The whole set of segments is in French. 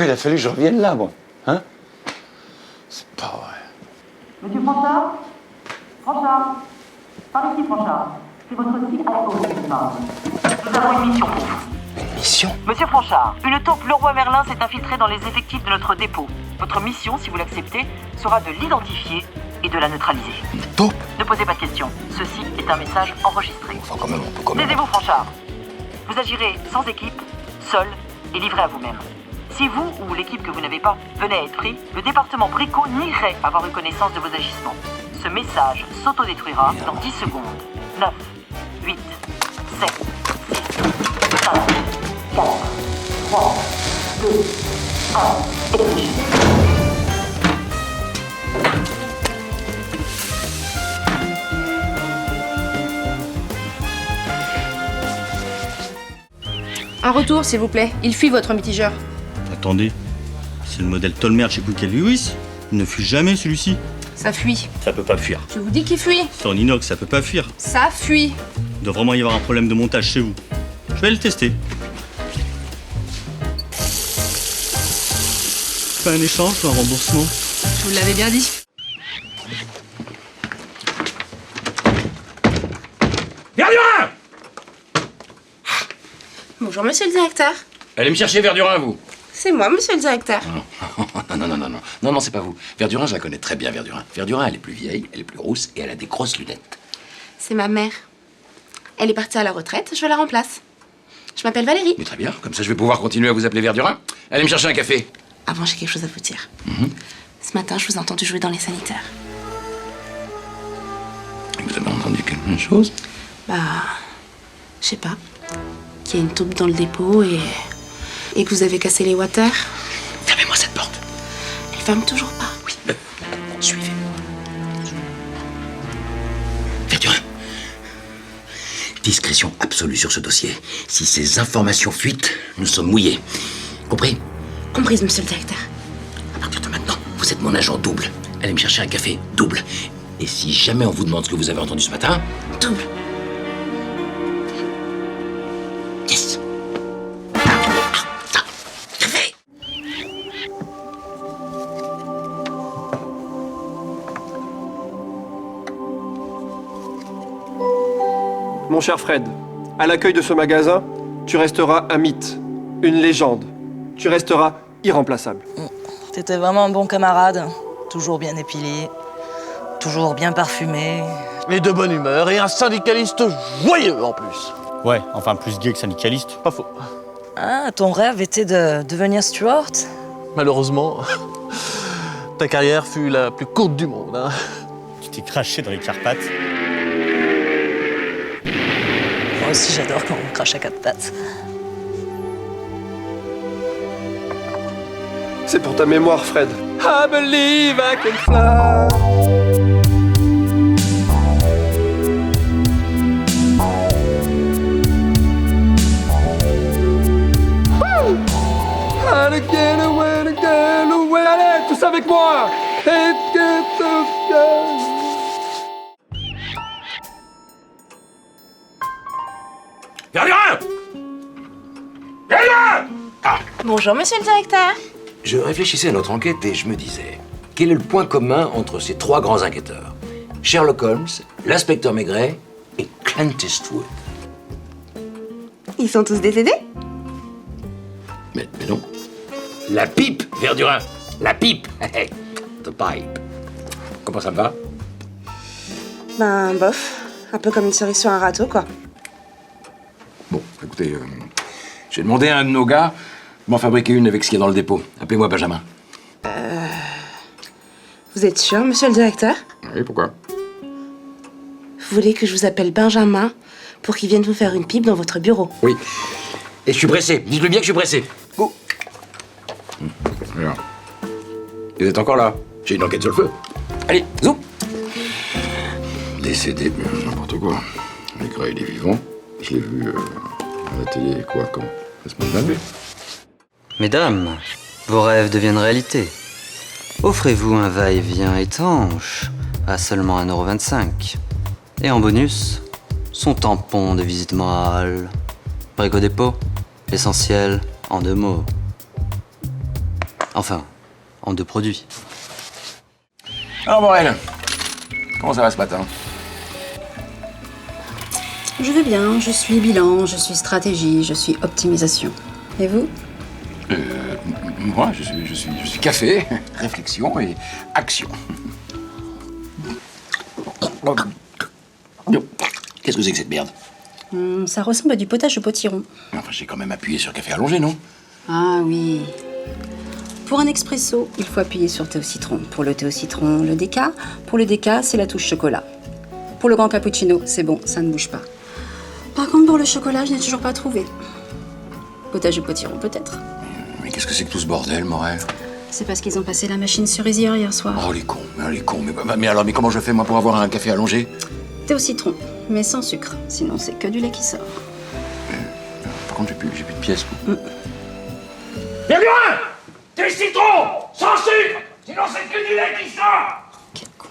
pourquoi il a fallu que je revienne là, moi? Hein? C'est pas vrai. Monsieur Franchard? Franchard? Par ici, Franchard. C'est votre fille à la cause, nous avons une mission pour vous. Une mission? Monsieur Franchard, une taupe Leroy Merlin s'est infiltrée dans les effectifs de notre dépôt. Votre mission, si vous l'acceptez, sera de l'identifier et de la neutraliser. Une taupe? Ne posez pas de questions. Ceci est un message enregistré. Enfin, quand même, on peut quand même... Taisez-vous, Franchard. Vous agirez sans équipe, seul et livré à vous-même. Si vous ou l'équipe que vous n'avez pas venait à être pris, le département Préco nierait avoir eu connaissance de vos agissements. Ce message s'autodétruira dans 10 secondes. 9, 8, 7, 6, 5, 4, 3, 2, 1, et... Un retour, s'il vous plaît. Il fuit votre mitigeur. Attendez, c'est le modèle Tolmer chez Quick & Lewis. Il ne fuit jamais celui-ci. Ça fuit. Ça peut pas fuir. Je vous dis qu'il fuit. C'est en inox, ça peut pas fuir. Ça fuit. Il doit vraiment y avoir un problème de montage chez vous. Je vais le tester. Pas un échange ou un remboursement? Je vous l'avais bien dit. Verdurin! Bonjour, monsieur le directeur. Allez me chercher Verdurin, vous. C'est moi, monsieur le directeur. Non, c'est pas vous. Verdurin, je la connais très bien, Verdurin. Verdurin, elle est plus vieille, elle est plus rousse et elle a des grosses lunettes. C'est ma mère. Elle est partie à la retraite, je la remplace. Je m'appelle Valérie. Mais très bien, comme ça je vais pouvoir continuer à vous appeler Verdurin. Allez me chercher un café. Avant, j'ai quelque chose à vous dire. Ce matin, je vous ai entendu jouer dans les sanitaires. Vous avez entendu quelque chose? Bah, je sais pas. Qu'il y a une taupe dans le dépôt et que vous avez cassé les water. Fermez-moi cette porte. Elle ferme toujours pas. Oui, suivez. Verdurin. Discrétion absolue sur ce dossier. Si ces informations fuitent, nous sommes mouillés. Compris? Comprise, monsieur le directeur. À partir de maintenant, vous êtes mon agent double. Allez me chercher un café double. Et si jamais on vous demande ce que vous avez entendu ce matin... Double. Yes. Café. Mon cher Fred, à l'accueil de ce magasin, tu resteras un mythe, une légende. Tu resteras irremplaçable. T'étais vraiment un bon camarade. Toujours bien épilé, toujours bien parfumé. Et de bonne humeur, et un syndicaliste joyeux en plus. Ouais, enfin plus gay que syndicaliste. Pas faux. Ah, ton rêve était de devenir Stewart? Malheureusement, ta carrière fut la plus courte du monde. Hein. Tu t'es craché dans les Carpates. Moi aussi, j'adore quand on crache à quatre pattes. C'est pour ta mémoire, Fred. I believe I can fly. And again, away, again, away. Allez, tous avec moi. Et Verdurin! Verdurin! Ah! Bonjour, monsieur le directeur. Je réfléchissais à notre enquête et je me disais, quel est le point commun entre ces trois grands enquêteurs? Sherlock Holmes, l'inspecteur Maigret et Clint Eastwood. Ils sont tous décédés? Mais non. La pipe, Verdurin! La pipe! The pipe. Comment ça me va? Ben, bof. Un peu comme une cerise sur un râteau, quoi. Bon, écoutez, j'ai demandé à un de nos gars de m'en fabriquer une avec ce qu'il y a dans le dépôt. Appelez-moi Benjamin. Vous êtes sûr, monsieur le directeur? Oui, pourquoi? Vous voulez que je vous appelle Benjamin pour qu'il vienne vous faire une pipe dans votre bureau? Oui. Et je suis pressé. Dites-lui bien que je suis pressé. Go. Regarde. Vous êtes encore là? J'ai une enquête sur le feu. Allez, zou. Décédé, n'importe quoi. Maigret, il est vivant. Je l'ai vu à la télé, quoi, quand? La semaine dernière. Mesdames, vos rêves deviennent réalité. Offrez-vous un va-et-vient étanche à seulement 1,25 €. Et en bonus, son tampon de visite morale. Brico dépôt, l'essentiel en 2 mots. Enfin, en 2 produits. Alors, Morel, comment ça va ce matin? Je vais bien, je suis bilan, je suis stratégie, je suis optimisation. Et vous? Moi, je suis café, réflexion et action. Qu'est-ce que c'est que cette merde? Ça ressemble à du potage au potiron. Enfin, j'ai quand même appuyé sur café allongé, non? Ah oui. Pour un expresso, il faut appuyer sur thé au citron. Pour le thé au citron, le déca. Pour le déca, c'est la touche chocolat. Pour le grand cappuccino, c'est bon, ça ne bouge pas. Par contre, pour le chocolat, je n'ai toujours pas trouvé. Potage au potiron, peut-être. Mais qu'est-ce que c'est que tout ce bordel, Morel? C'est parce qu'ils ont passé la machine cerisière hier soir. Oh, les cons, les cons. Mais alors, mais comment je fais, moi, pour avoir un café allongé? Thé au citron, mais sans sucre. Sinon, c'est que du lait qui sort. Par contre, j'ai plus de pièces. Verdurin! Thé citron! Sans sucre! Sinon c'est que du lait qui sort! Quel con.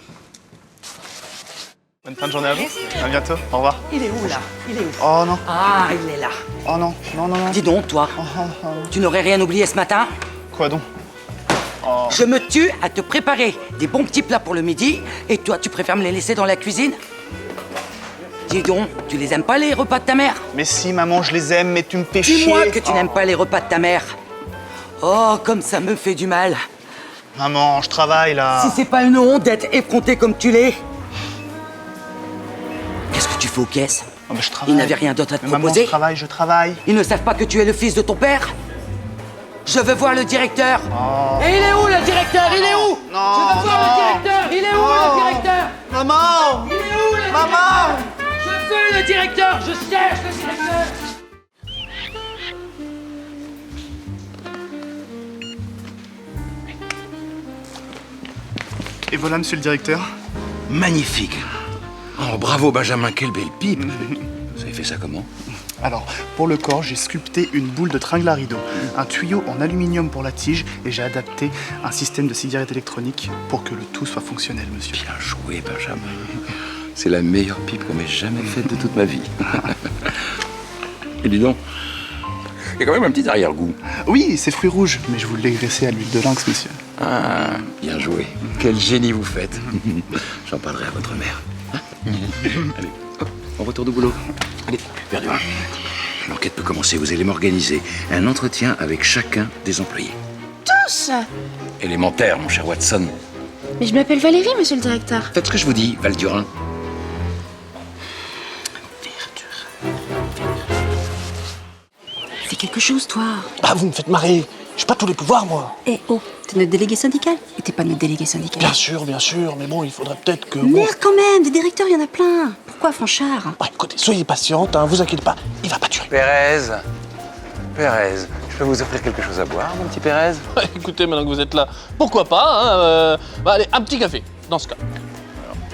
Bonne fin de journée à vous. À bientôt. Au revoir. Il est où, là? Il est où? Oh non. Ah, il est là. Oh non. Non, non, non. Dis donc, toi, tu n'aurais rien oublié ce matin? Quoi donc? Je me tue à te préparer des bons petits plats pour le midi, et toi, tu préfères me les laisser dans la cuisine? Dis donc, tu les aimes pas, les repas de ta mère? Mais si, maman, je les aime, mais tu me fais chier. Dis-moi que tu n'aimes pas les repas de ta mère. Oh, comme ça me fait du mal. Maman, je travaille, là. Si c'est pas une honte d'être effronté comme tu l'es. Qu'est-ce que tu fais aux caisses? Oh, je travaille. Ils n'avaient rien d'autre à te Mais maman, proposer? je travaille. Ils ne savent pas que tu es le fils de ton père? Je veux voir le directeur. Et il est où, le directeur? Il est où? Non, Je veux voir le directeur. Il est où, le directeur? Maman! Il est où, le Maman! directeur? Je veux le directeur. Je cherche le directeur. Et voilà, monsieur le directeur. Magnifique. Oh, bravo, Benjamin, quelle belle pipe. Vous avez fait ça comment? Alors, pour le corps, j'ai sculpté une boule de tringle à rideau, un tuyau en aluminium pour la tige et j'ai adapté un système de cigarette électronique pour que le tout soit fonctionnel, monsieur. Bien joué, Benjamin. C'est la meilleure pipe qu'on m'ait jamais faite de toute ma vie. Et dis donc, il y a quand même un petit arrière-goût. Oui, c'est fruits rouges, mais je vous l'ai graissé à l'huile de lynx, monsieur. Ah, bien joué. Quel génie vous faites. J'en parlerai à votre mère. Allez, hop, on retourne au boulot. Allez, Verdurin. L'enquête peut commencer. Vous allez m'organiser un entretien avec chacun des employés. Tous! Élémentaire, mon cher Watson. Mais je m'appelle Valérie, monsieur le directeur. Faites ce que je vous dis, Valdurin. Fais quelque chose, toi. Ah, vous me faites marrer. J'ai pas tous les pouvoirs, moi. Eh oh, t'es notre délégué syndical? Et t'es pas notre délégué syndical? Bien sûr, mais bon, il faudrait peut-être que... Merde, quand même, des directeurs, il y en a plein. Pourquoi, Franchard? Bah, écoutez, soyez patiente, hein, vous inquiétez pas, il va pas tuer. Pérez, je peux vous offrir quelque chose à boire, mon petit Pérez? Écoutez, maintenant que vous êtes là, pourquoi pas, hein, allez, un petit café, dans ce cas.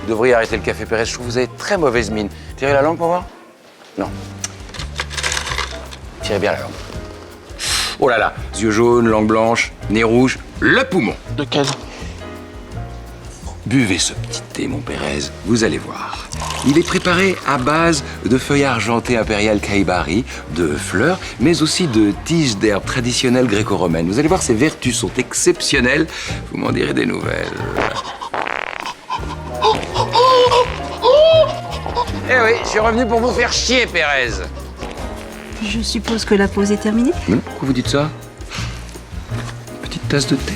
Vous devriez arrêter le café, Pérez, je trouve que vous avez très mauvaise mine. Tirez la langue pour voir? Non. Tirez bien la langue. Oh là là, yeux jaunes, langue blanche, nez rouge, le poumon. Lequel? Buvez ce petit thé, mon Pérez, vous allez voir. Il est préparé à base de feuilles argentées impériales Caïbari, de fleurs, mais aussi de tiges d'herbes traditionnelles gréco-romaines. Vous allez voir, ses vertus sont exceptionnelles. Vous m'en direz des nouvelles. Eh oui, je suis revenu pour vous faire chier, Pérez. Je suppose que la pause est terminée? Mais pourquoi vous dites ça? Petite tasse de thé.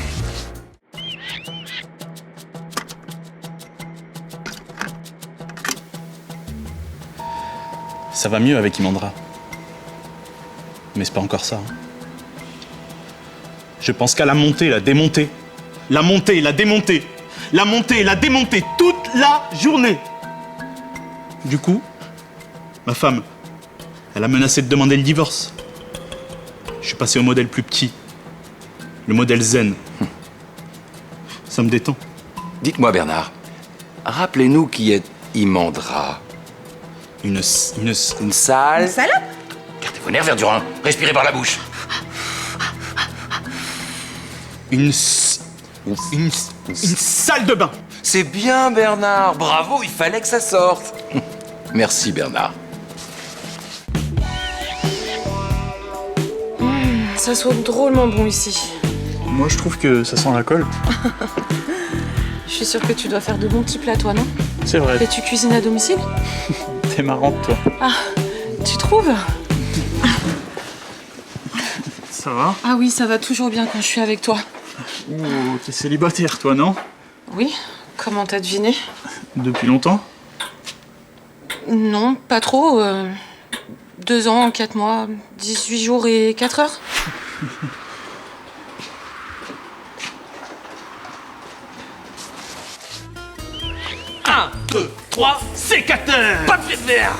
Ça va mieux avec Imandra. Mais c'est pas encore ça. Hein. Je pense qu'à la monter, la démonter. La monter, la démonter. La monter, la démonter toute la journée. Du coup, ma femme, elle a menacé de demander le divorce. Je suis passé au modèle plus petit. Le modèle zen. Ça me détend. Dites-moi, Bernard, rappelez-nous qui est Imandra. Une sale... Une salope? Gardez vos nerfs, Verdurin. Respirez par la bouche. Une salle de bain. C'est bien, Bernard. Bravo, il fallait que ça sorte. Merci, Bernard. Ça soit drôlement bon ici. Moi, je trouve que ça sent la colle. Je suis sûre que tu dois faire de bons petits plats, toi, non? C'est vrai. Et tu cuisines à domicile? T'es marrante, toi. Ah, tu trouves? Ça va? Ah oui, ça va toujours bien quand je suis avec toi. Oh, t'es célibataire, toi, non? Oui? Comment t'as deviné? Depuis longtemps? Non, pas trop. 2 ans, 4 mois, 18 jours et 4 heures. Un, 2, 3, sécateur! Papier de verre.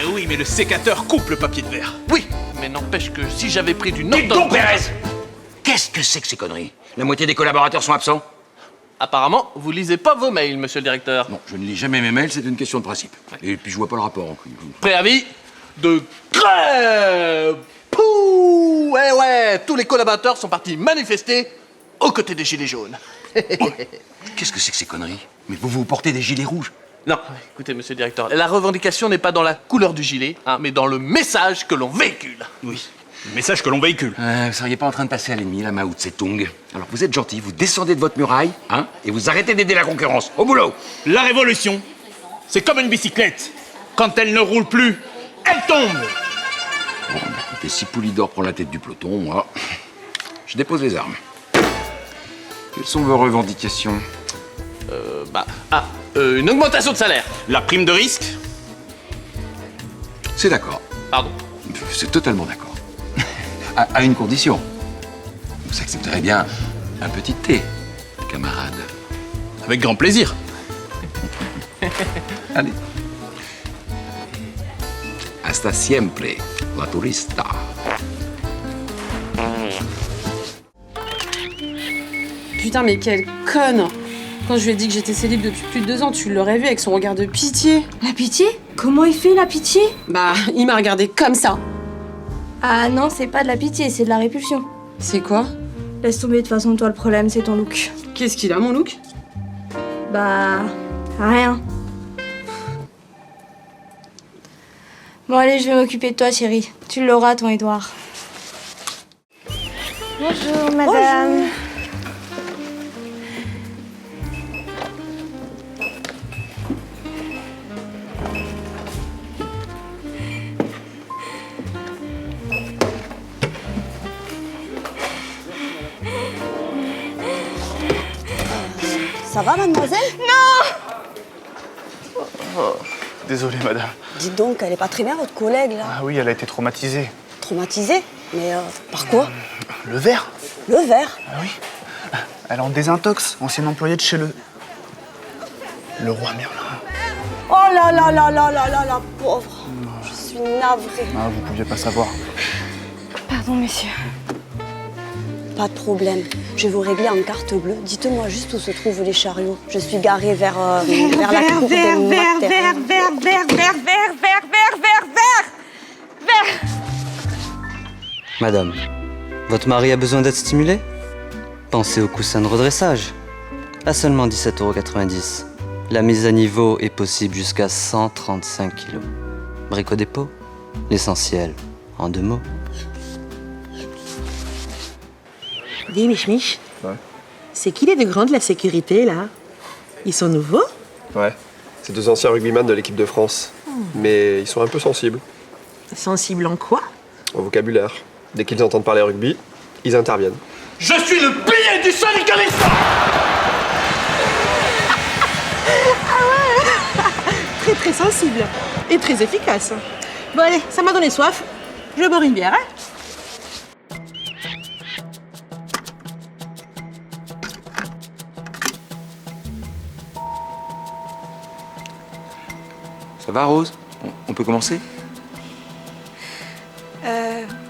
Eh oui, mais le sécateur coupe le papier de verre. Oui, mais n'empêche que si j'avais pris du note Dites donc, Pérez! Qu'est-ce que c'est que ces conneries? La moitié des collaborateurs sont absents? Apparemment, vous lisez pas vos mails, monsieur le directeur. Non, je ne lis jamais mes mails, c'est une question de principe. Et puis je vois pas le rapport. Préavis de grève. Pouh! Ouais, tous les collaborateurs sont partis manifester aux côtés des gilets jaunes. Qu'est-ce que c'est que ces conneries? Mais vous portez des gilets rouges? Non, écoutez, monsieur le directeur, la revendication n'est pas dans la couleur du gilet, hein, mais dans le message que l'on véhicule. Oui, le message que l'on véhicule. Vous seriez pas en train de passer à l'ennemi, la Mao Tse-tung. Alors vous êtes gentil, vous descendez de votre muraille, hein, et vous arrêtez d'aider la concurrence. Au boulot! La révolution, c'est comme une bicyclette. Quand elle ne roule plus, elle tombe. Bon, bah, écoutez, si Poulidor prend la tête du peloton, moi, je dépose les armes. Quelles sont vos revendications? Une augmentation de salaire. La prime de risque? C'est d'accord. Pardon. C'est totalement d'accord. à une condition. Vous accepterez bien un petit thé, camarade. Avec grand plaisir. Allez. Hasta siempre, la turista. Putain, mais quelle conne! Quand je lui ai dit que j'étais célib depuis plus de 2 ans, tu l'aurais vu avec son regard de pitié. La pitié? Comment il fait la pitié? Bah, il m'a regardé comme ça. Ah non, c'est pas de la pitié, c'est de la répulsion. C'est quoi? Laisse tomber, de toute façon, toi, le problème, c'est ton look. Qu'est-ce qu'il a, mon look? Bah... rien. Bon, allez, je vais m'occuper de toi, chérie. Tu l'auras, ton Édouard. Bonjour, madame. Bonjour. Ça va, mademoiselle? Non! Désolé, madame. Dites donc, elle est pas très bien, votre collègue, là. Ah oui, elle a été traumatisée. Traumatisée? Mais par quoi? Le verre? Le verre? Ah oui. Elle est en désintox, ancienne employée de chez le roi Merlin. Oh là là là là là là, la pauvre. Je suis navrée. Ah, vous pouviez pas savoir. Pardon, messieurs. Pas de problème. Je vais vous régler en carte bleue. Dites-moi juste où se trouvent les chariots. Je suis garée vers la cour des maternelles. Vert. Madame, votre mari a besoin d'être stimulé? Pensez au coussin de redressage. À seulement 17,90 €. La mise à niveau est possible jusqu'à 135 kg. Brico dépôt, l'essentiel en 2 mots. Dis, Mich, Ouais. c'est qui les deux grands de la sécurité, là? Ils sont nouveaux? Ouais. C'est 2 anciens rugbyman de l'équipe de France. Mais ils sont un peu sensibles. Sensibles en quoi? Au vocabulaire. Dès qu'ils entendent parler rugby, ils interviennent. Je suis le pilier du syndicalisme. Très très sensible. Et très efficace. Bon allez, ça m'a donné soif. Je vais boire une bière, hein? Ça va, Rose? On peut commencer?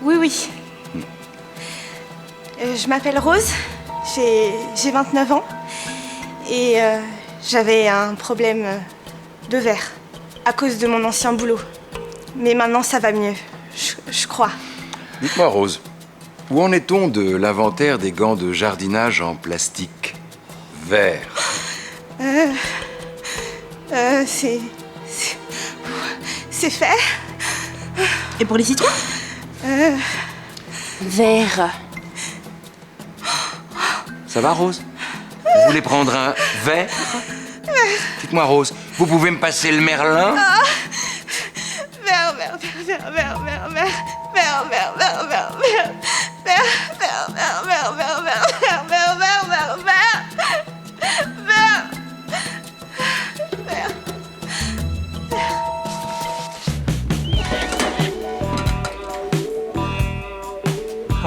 Oui. Je m'appelle Rose, j'ai 29 ans et j'avais un problème de verre à cause de mon ancien boulot. Mais maintenant ça va mieux, je crois. Dites-moi, Rose, où en est-on de l'inventaire des gants de jardinage en plastique vert? C'est fait. Et pour les citrons? Vert. Ça va, Rose? Vous voulez prendre un verre? Dites-moi, Rose, vous pouvez me passer le Merlin?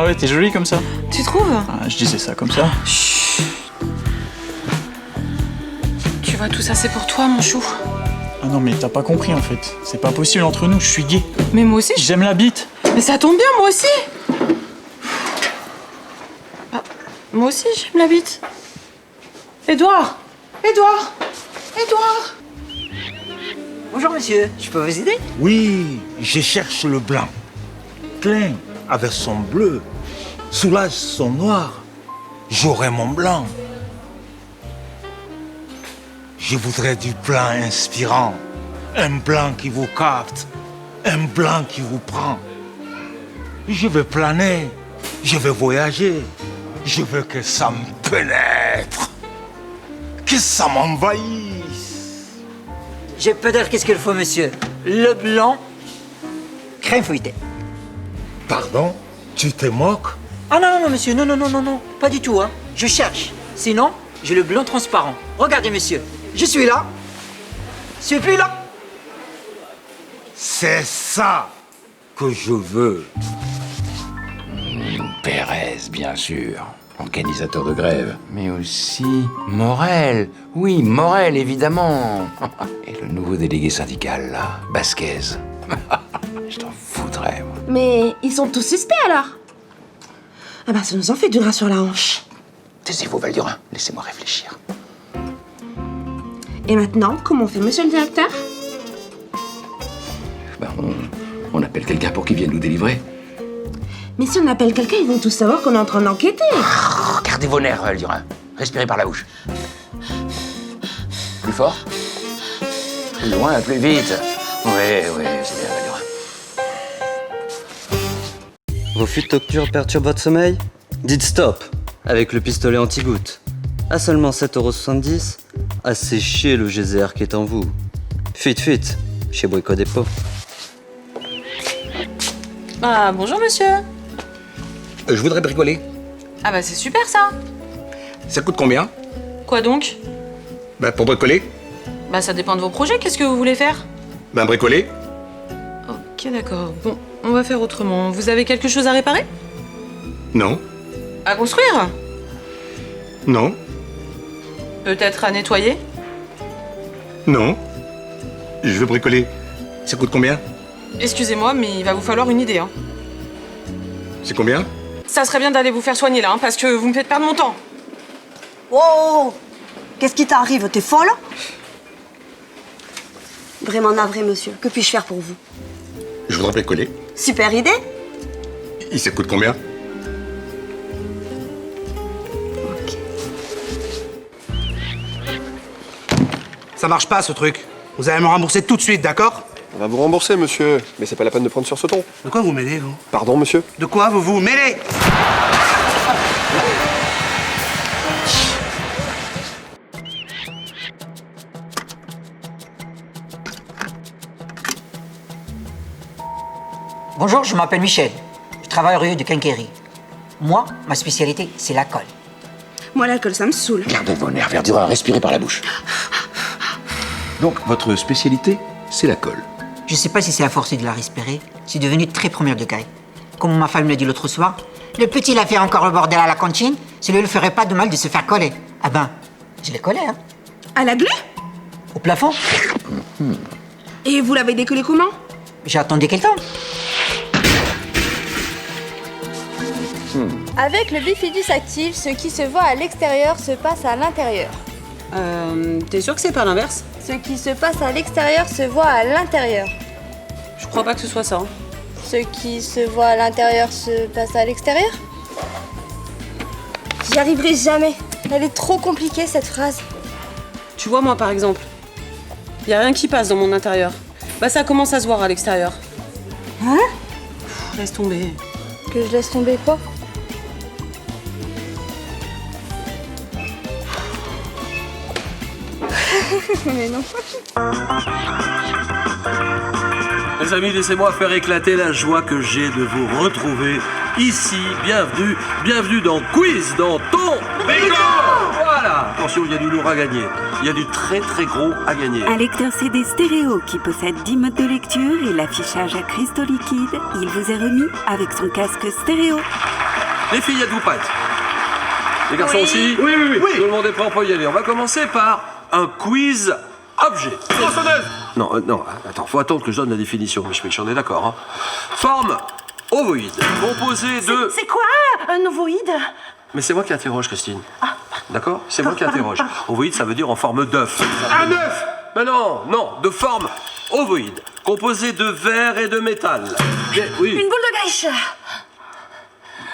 Ah ouais, t'es jolie comme ça. Tu trouves? Ah, je disais ça comme ça. Tu vois, tout ça, c'est pour toi, mon chou. Ah non, mais t'as pas compris en fait. C'est pas possible entre nous, je suis gay. Mais moi aussi. J'aime la bite. Mais ça tombe bien, moi aussi. Ah, moi aussi, j'aime la bite. Édouard! Édouard! Édouard! Bonjour monsieur, je peux vous aider? Oui, je cherche le blanc. Klein avec son bleu, Soulage son noir. J'aurai mon blanc. Je voudrais du blanc inspirant, un blanc qui vous capte, un blanc qui vous prend. Je veux planer, je veux voyager, je veux que ça me pénètre, que ça m'envahisse. Je peux dire qu'est-ce qu'il faut monsieur. Le blanc, crème feuilletée. Pardon? Tu te moques? Ah non, non, monsieur, non, non, non, non, non, pas du tout, hein. Je cherche. Sinon, j'ai le blanc transparent. Regardez, monsieur, je suis là. Celui-là. C'est ça que je veux. Pérez, bien sûr, organisateur de grève. Mais aussi Morel. Oui, Morel, évidemment. Et le nouveau délégué syndical, là, Basquez. Je t'en foudrais, moi. Mais ils sont tous suspects alors? Ah bah ça nous en fait du gras sur la hanche. Taisez-vous, Valdurin, laissez-moi réfléchir. Et maintenant, comment on fait, monsieur le directeur? Ben, on appelle quelqu'un pour qu'il vienne nous délivrer. Mais si on appelle quelqu'un, ils vont tous savoir qu'on est en train d'enquêter. Gardez vos nerfs, Valdurin. Respirez par la bouche. Plus fort. Plus loin, plus vite. Oui, oui, c'est bien, Valdurin. Vos fuites nocturnes perturbent votre sommeil? Dites stop avec le pistolet anti-goutte. À seulement 7,70 €, asséchez le geyser qui est en vous. Fuite, fuite, chez Brico Dépôt. Ah, bonjour monsieur. Je voudrais bricoler. Ah bah c'est super ça. Ça coûte combien? Quoi donc? Ben, pour bricoler. Bah ça dépend de vos projets, qu'est-ce que vous voulez faire? Ben, bricoler. Ok d'accord, bon, on va faire autrement. Vous avez quelque chose à réparer? Non. À construire? Non. Peut-être à nettoyer? Non. Je veux bricoler. Ça coûte combien? Excusez-moi, mais il va vous falloir une idée, hein. C'est combien? Ça serait bien d'aller vous faire soigner là, hein, parce que vous me faites perdre mon temps. Oh! Qu'est-ce qui t'arrive? T'es folle? Vraiment navré, monsieur. Que puis-je faire pour vous? Je voudrais bricoler. Super idée! Et ça coûte combien? Ça marche pas, ce truc. Vous allez me rembourser tout de suite, d'accord? On va vous rembourser, monsieur. Mais c'est pas la peine de prendre sur ce ton. De quoi vous mêlez, vous? Pardon, monsieur? De quoi vous vous mêlez? Bonjour, je m'appelle Michel. Je travaille rue de Quinquéry. Moi, ma spécialité, c'est la colle. Moi, l'alcool, ça me saoule. Gardez vos nerfs, Verdurin, respirez par la bouche. Donc, votre spécialité, c'est la colle. Je sais pas si c'est à force de la respirer, c'est devenu très premier degré. Comme ma femme me l'a dit l'autre soir, le petit il a fait encore le bordel à la cantine, ça ne lui ferait pas de mal de se faire coller. Ah ben, je l'ai collé, hein. À la glue? Au plafond. Et vous l'avez décollé comment? J'ai attendu quelqu'un. Avec le bifidus actif, ce qui se voit à l'extérieur se passe à l'intérieur. T'es sûr que c'est pas l'inverse? Ce qui se passe à l'extérieur se voit à l'intérieur. Je crois pas que ce soit ça. Hein. Ce qui se voit à l'intérieur se passe à l'extérieur? J'y arriverai jamais. Elle est trop compliquée cette phrase. Tu vois, moi par exemple, y a rien qui passe dans mon intérieur. Bah ça commence à se voir à l'extérieur. Hein? Laisse tomber. Que je laisse tomber quoi? Mais non. Les amis, laissez-moi faire éclater la joie que j'ai de vous retrouver ici. Bienvenue dans Quiz dans ton Bingo. Voilà. Attention, il y a du lourd à gagner. Il y a du très très gros à gagner. Un lecteur CD stéréo qui possède 10 modes de lecture et l'affichage à cristaux liquides, il vous est remis avec son casque stéréo. Les filles, êtes-vous prêtes? Les garçons aussi? Oui. Tout le monde est prêt, on peut y aller. On va commencer par un quiz objet. Non, attends, faut attendre que je donne la définition, Mich, on est d'accord. Hein. Forme ovoïde, composée de... C'est quoi un ovoïde? Mais c'est moi qui interroge, Christine. D'accord? C'est moi qui interroge. Ovoïde, ça veut dire en forme d'œuf. Un œuf? Mais non, de forme ovoïde, composée de verre et de métal. Oui. Une boule de geisha.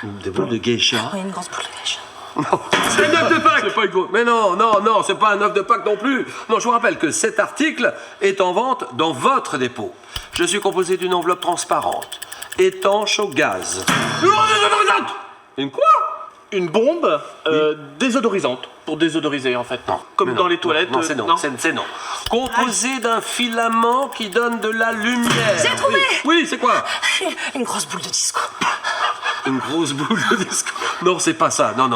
Des boules de geisha? Oui, une grosse boule de geisha. Non, c'est un œuf de Pâques. C'est pas une grosse... Mais non, c'est pas un œuf de Pâques non plus. Non, je vous rappelle que cet article est en vente dans votre dépôt. Je suis composé d'une enveloppe transparente, étanche au gaz. Une quoi? Une bombe désodorisante, pour désodoriser en fait. Non, comme dans les toilettes. Non, c'est non. Composé d'un filament qui donne de la lumière. J'ai trouvé. Oui, c'est quoi? Une grosse boule de disco. Une grosse boule de disco. Non, c'est pas ça. Non.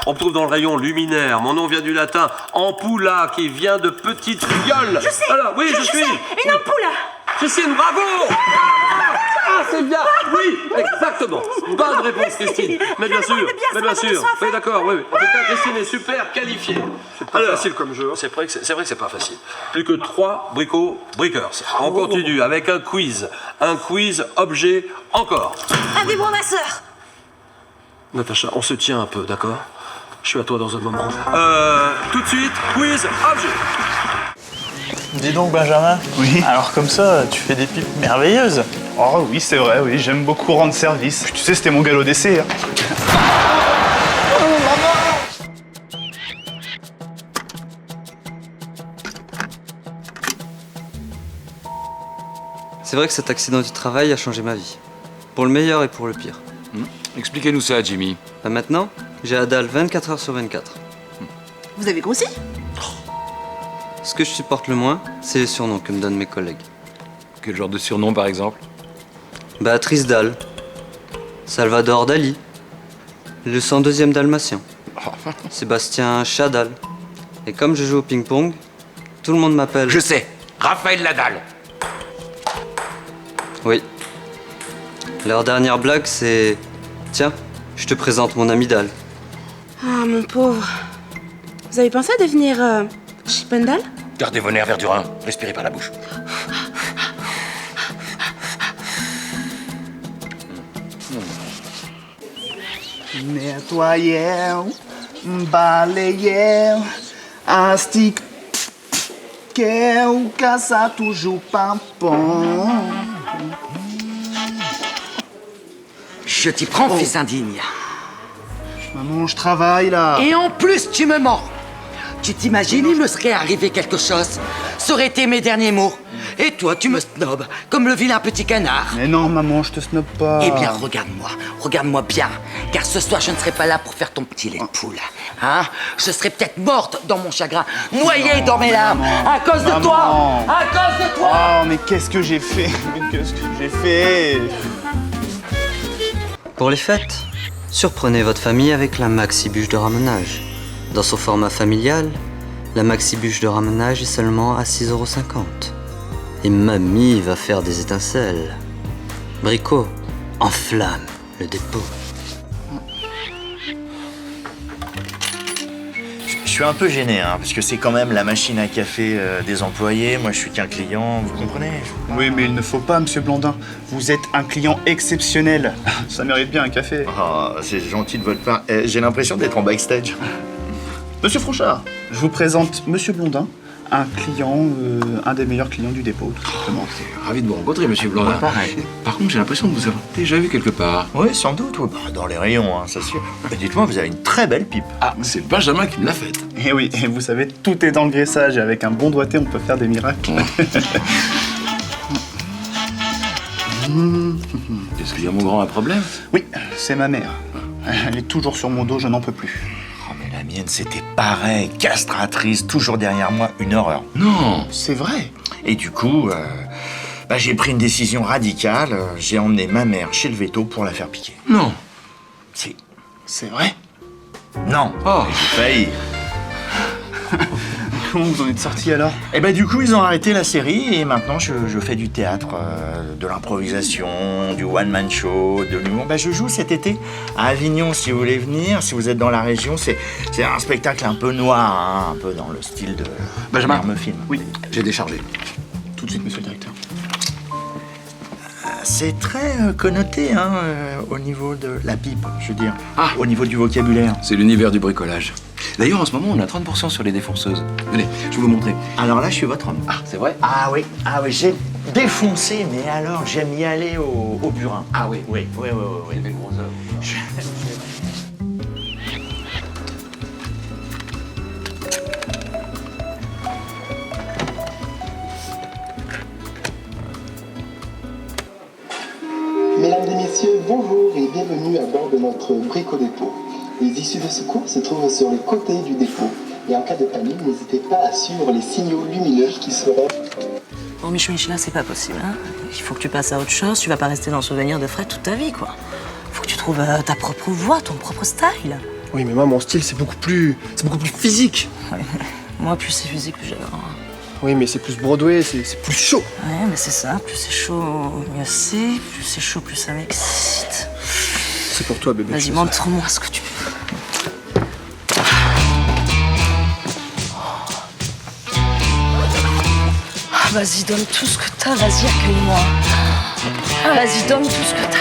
On trouve dans le rayon luminaire. Mon nom vient du latin ampulla, qui vient de petite fiole. Je sais. Voilà, oui, je suis. Une ampoule. Christine, bravo. Ah, c'est bien. Oui, exactement. Bonne réponse, Christine. Mais bien sûr. Oui, d'accord, oui. En tout cas, Christine est super qualifiée. C'est pas facile comme jeu. C'est vrai que c'est pas facile. Plus que 3 breakers. On continue avec un quiz. Un quiz objet encore. Un vibromasseur. Natacha, on se tient un peu, d'accord? Je suis à toi dans un moment. Tout de suite, quiz objet. Dis donc, Benjamin. Oui. Alors comme ça, tu fais des pipes merveilleuses. Oh oui, c'est vrai, oui, j'aime beaucoup rendre service. Tu sais, c'était mon galop d'essai. Hein. C'est vrai que cet accident du travail a changé ma vie. Pour le meilleur et pour le pire. Expliquez-nous ça, Jimmy. Maintenant, j'ai la dalle 24 heures sur 24. Vous avez grossi? Ce que je supporte le moins, c'est les surnoms que me donnent mes collègues. Quel genre de surnom, par exemple? Béatrice Dalle, Salvador Dali, le 102e dalmatien, Sébastien Chadal. Et comme je joue au ping-pong, tout le monde m'appelle... Je sais, Raphaël Nadal. Oui. Leur dernière blague, c'est... Tiens, je te présente mon ami Dalle. Ah, mon pauvre. Vous avez pensé à devenir Chippendale? Gardez vos nerfs, Verdurin. Respirez par la bouche. Nettoyer, balayer, astic, ou caça toujours pimpon. Je t'y prends, fils indigne. Maman, je travaille là. Et en plus, tu me mens. Tu t'imagines, il me serait arrivé quelque chose. Ça aurait été mes derniers mots. Et toi, tu me snobs, comme le vilain petit canard. Mais non, maman, je te snob pas. Eh bien, regarde-moi bien. Car ce soir, je ne serai pas là pour faire ton petit lait de poule. Hein? Je serais peut-être morte dans mon chagrin, noyée dans mes larmes, à cause de toi. À cause de toi. Oh, mais qu'est-ce que j'ai fait? Qu'est-ce que j'ai fait? Pour les fêtes, surprenez votre famille avec la maxi bûche de ramonage. Dans son format familial, la maxi bûche de ramonage est seulement à 6,50 €. Et mamie va faire des étincelles. Bricot, enflamme le dépôt. Je suis un peu gêné, hein, parce que c'est quand même la machine à café des employés. Moi, je suis qu'un client, vous comprenez? Oui, mais il ne faut pas, monsieur Blondin. Vous êtes un client exceptionnel. Ça mérite bien un café. Oh, c'est gentil de votre part. J'ai l'impression d'être en backstage. Monsieur Frouchard. Je vous présente monsieur Blondin, un client, un des meilleurs clients du dépôt, tout simplement. Ravi de vous rencontrer, monsieur Blondin. Ouais, pareil. Par contre, j'ai l'impression de vous avoir déjà vu quelque part. Oui, sans doute. Ouais. Bah, dans les rayons, hein, c'est sûr. Mais dites-moi, vous avez une très belle pipe. Ah, c'est Benjamin qui me l'a faite. Et oui, et vous savez, tout est dans le graissage. Et avec un bon doigté, on peut faire des miracles. Est-ce qu'il y a mon grand un problème? Oui, c'est ma mère. Elle est toujours sur mon dos, je n'en peux plus. Oh, mais La mienne, c'était pareil, castratrice, toujours derrière moi, une horreur. Non, c'est vrai. Et du coup, j'ai pris une décision radicale. J'ai emmené ma mère chez le veto pour la faire piquer. Non. Si. C'est vrai? Non. Oh. J'ai failli. Comment vous en êtes sortis alors? Et du coup, ils ont arrêté la série et maintenant je fais du théâtre, de l'improvisation, du one-man show, de l'humour. Je joue cet été à Avignon si vous voulez venir, si vous êtes dans la région. C'est un spectacle un peu noir, hein, un peu dans le style de Benjamin, me film. Oui, j'ai déchargé. Tout de suite, monsieur le directeur. C'est très connoté au niveau de la pipe, je veux dire. Au niveau du vocabulaire. C'est l'univers du bricolage. D'ailleurs, en ce moment, on a 30% sur les défonceuses. Venez, je vais vous montrer. Alors là, je suis votre homme. Ah, c'est vrai? Ah oui, j'ai défoncé, mais alors j'aime y aller au burin. Ah oui? Oui. Il fait gros œuvre. Mesdames et messieurs, bonjour et bienvenue à bord de notre brico-dépôt. Les issues de secours se trouvent sur les côtés du dépôt. Et en cas de panique, n'hésitez pas à suivre les signaux lumineux qui seront... Bon, Mich, là, c'est pas possible, hein. Il faut que tu passes à autre chose. Tu vas pas rester dans le souvenir de Fred toute ta vie, quoi. Faut que tu trouves ta propre voix, ton propre style. Oui, mais moi, mon style, c'est beaucoup plus physique. Ouais. Moi, plus c'est physique, plus j'adore. Oui, mais c'est plus Broadway, c'est plus chaud. Ouais, mais c'est ça. Plus c'est chaud, mieux c'est. Plus c'est chaud, plus ça m'excite. C'est pour toi, bébé. Vas-y, montre-moi ce que tu peux. Vas-y, donne tout ce que t'as, vas-y, accueille-moi. Vas-y, donne tout ce que t'as.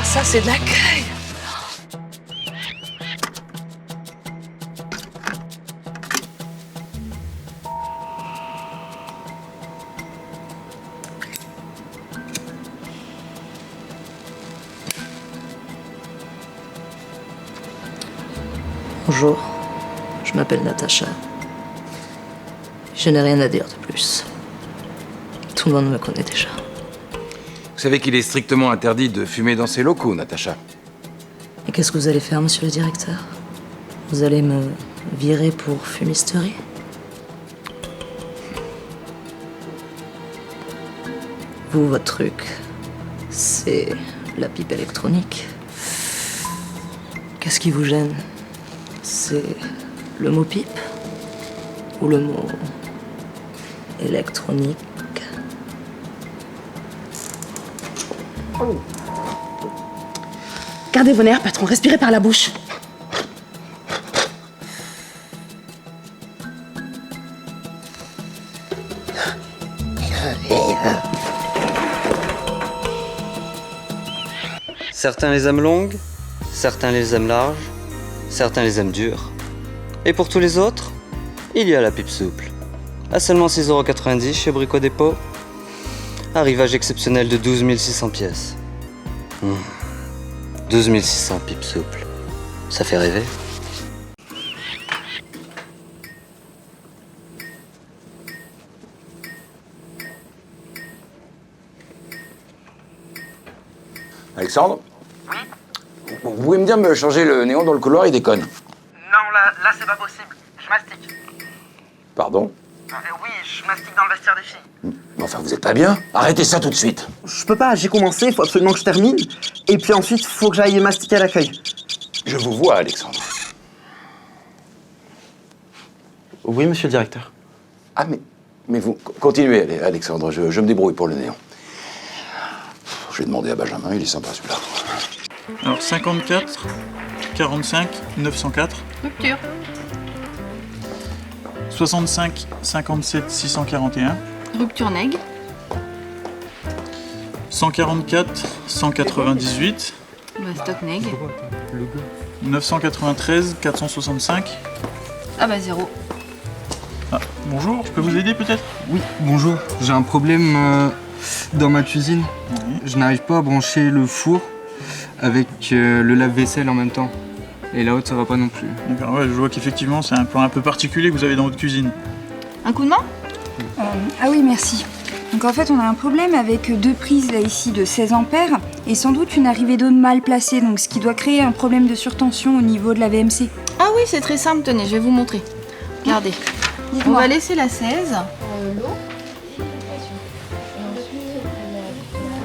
Ça, c'est de l'accueil. Bonjour, je m'appelle Natacha. Je n'ai rien à dire de plus. Tout le monde me connaît déjà. Vous savez qu'il est strictement interdit de fumer dans ces locaux, Natacha. Et qu'est-ce que vous allez faire, monsieur le directeur? Vous allez me virer pour fumisterie? Vous, votre truc, c'est la pipe électronique. Qu'est-ce qui vous gêne? C'est le mot pipe ou le mot électronique? Gardez vos nerfs, patron, respirez par la bouche. Certains les aiment longues, certains les aiment larges, certains les aiment dures. Et pour tous les autres, il y a la pipe souple. À seulement 6,90 € chez Brico Dépôt. Arrivage exceptionnel de 12 600 pièces. 12 600 pipes souples. Ça fait rêver. Alexandre? Oui? Vous pouvez me dire me changer le néon dans le couloir, il déconne. Non, là c'est pas possible. Je mastique. Pardon? Oui, je mastique dans le vestiaire des filles. Mais enfin, vous êtes pas bien? Arrêtez ça tout de suite. Je peux pas, j'ai commencé, il faut absolument que je termine. Et puis ensuite, faut que j'aille mastiquer à l'accueil. Je vous vois, Alexandre. Oui, monsieur le directeur. Ah, mais vous continuez, allez, Alexandre, je me débrouille pour le néon. Je vais demander à Benjamin, il est sympa celui-là. Alors 54, 45, 904. Rupture. 65, 57, 641. Rupture neg. 144, 198. Stock neg. 993, 465. Ah bah 0. Ah, bonjour, je peux vous aider peut-être? Oui, bonjour. J'ai un problème dans ma cuisine. Je n'arrive pas à brancher le four avec le lave-vaisselle en même temps. Et la haute, ça va pas non plus. D'accord, ouais, je vois qu'effectivement, c'est un plan un peu particulier que vous avez dans votre cuisine. Un coup de main? Ah oui, merci. Donc en fait, on a un problème avec 2 prises là ici de 16 ampères et sans doute une arrivée d'eau mal placée, donc ce qui doit créer un problème de surtension au niveau de la VMC. Ah oui, c'est très simple, tenez, je vais vous montrer. Regardez. On va laisser la 16.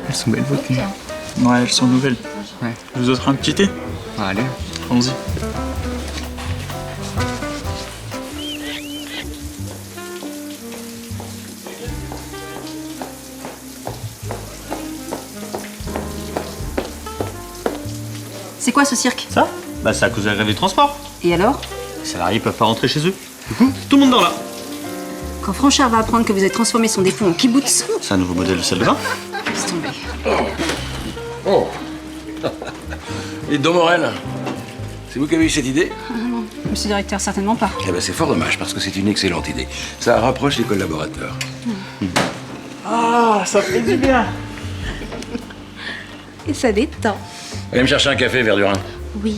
Elles sont belles vos tenues. Ouais, elles sont nouvelles. Ouais. Je vous offre un petit thé? Allez, allons-y. C'est quoi ce cirque? Ça? Bah c'est à cause de la grève des transports. Et alors? Les salariés peuvent pas rentrer chez eux. Du coup, tout le monde dort là. Quand Franchard va apprendre que vous avez transformé son dépôt en kibbutz... C'est un nouveau modèle de salle de bain. Laisse tomber. Oh. Et Don Morel, c'est vous qui avez eu cette idée? Non, monsieur le directeur, certainement pas. Eh ben c'est fort dommage, parce que c'est une excellente idée. Ça rapproche les collaborateurs. Ah, ça fait du bien. Et ça détend. Allez me chercher un café, Verdurin. Oui.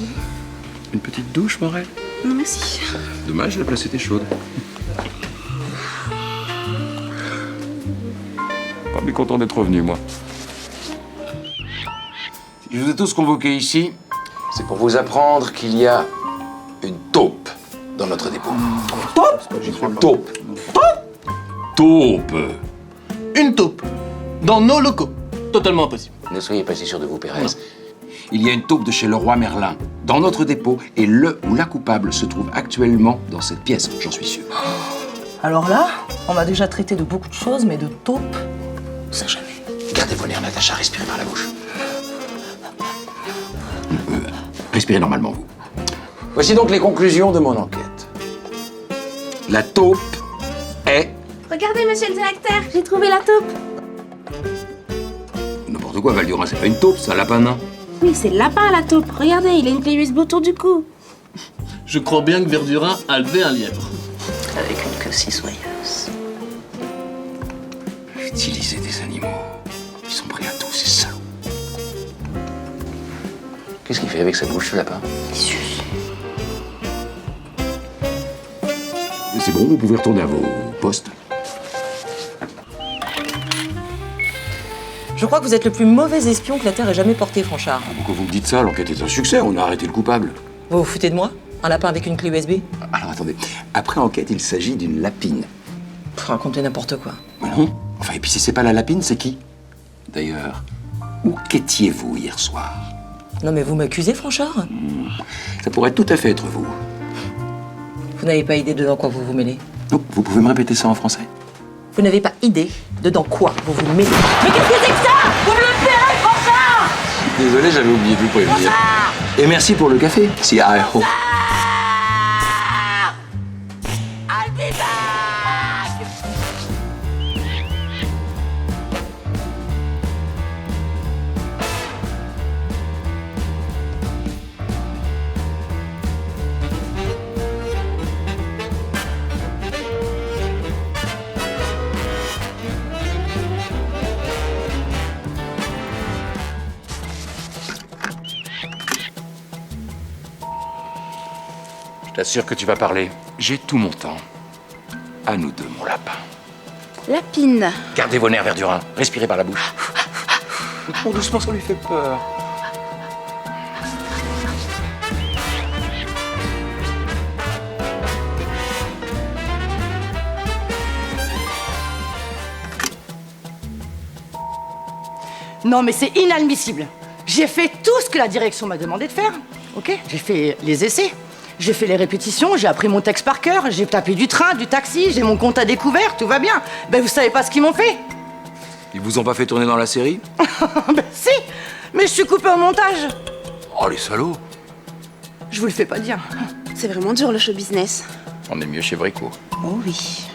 Une petite douche, Morel? Non, merci. Dommage, la place était chaude. Pas mécontent d'être revenu, moi. Si je vous ai tous convoqués ici, c'est pour vous apprendre qu'il y a une taupe dans notre dépôt. Taupe? Taupe. Taupe. Une taupe. Dans nos locaux. Totalement impossible. Ne soyez pas si sûr de vous, Pérez. Il y a une taupe de chez le roi Merlin dans notre dépôt et le ou la coupable se trouve actuellement dans cette pièce, j'en suis sûr. Alors là, on m'a déjà traité de beaucoup de choses, mais de taupe, ça jamais. Gardez vos nerfs, Natacha, respirez par la bouche. Respirez normalement, vous. Voici donc les conclusions de mon enquête. La taupe est... Regardez, monsieur le directeur, j'ai trouvé la taupe. N'importe quoi, Valdurin, c'est pas une taupe, c'est un lapin nain. Oui, c'est le lapin, la taupe. Regardez, il a une clé USB autour du cou. Je crois bien que Verdurin a levé un lièvre. Avec une queue si soyeuse. Utiliser des animaux. Ils sont prêts à tout, c'est ça. Qu'est-ce qu'il fait avec sa bouche, ce lapin? C'est bon, vous pouvez retourner à vos postes. Je crois que vous êtes le plus mauvais espion que la Terre ait jamais porté, Franchard. Pourquoi vous me dites ça? L'enquête est un succès, on a arrêté le coupable. Vous vous foutez de moi? Un lapin avec une clé USB? Alors attendez, après enquête, il s'agit d'une lapine. Faut raconter n'importe quoi. Mais non. Enfin, et puis si c'est pas la lapine, c'est qui? D'ailleurs, où qu'étiez-vous hier soir? Non mais vous m'accusez, Franchard? Ça pourrait tout à fait être vous. Vous n'avez pas idée de dans quoi vous vous mêlez? Non, vous pouvez me répéter ça en français? Vous n'avez pas idée de dans quoi vous vous mêlez. Mais qu'est-ce que c'est que ça? Vous me le paierez, Franchard! Désolé, j'avais oublié de vous prévenir. Et merci pour le café, si I hope. Je t'assure que tu vas parler. J'ai tout mon temps. À nous deux, mon lapin. Lapine. Gardez vos nerfs, Verdurin. Respirez par la bouche. Oh, doucement, ça lui fait peur. Non mais c'est inadmissible. J'ai fait tout ce que la direction m'a demandé de faire. Ok? J'ai fait les essais, j'ai fait les répétitions, j'ai appris mon texte par cœur, j'ai tapé du train, du taxi, j'ai mon compte à découvert, tout va bien. Ben vous savez pas ce qu'ils m'ont fait? Ils vous ont pas fait tourner dans la série? Ben si, mais je suis coupée au montage. Oh, les salauds! Je vous le fais pas dire. C'est vraiment dur le show business. On est mieux chez Brico. Oh oui.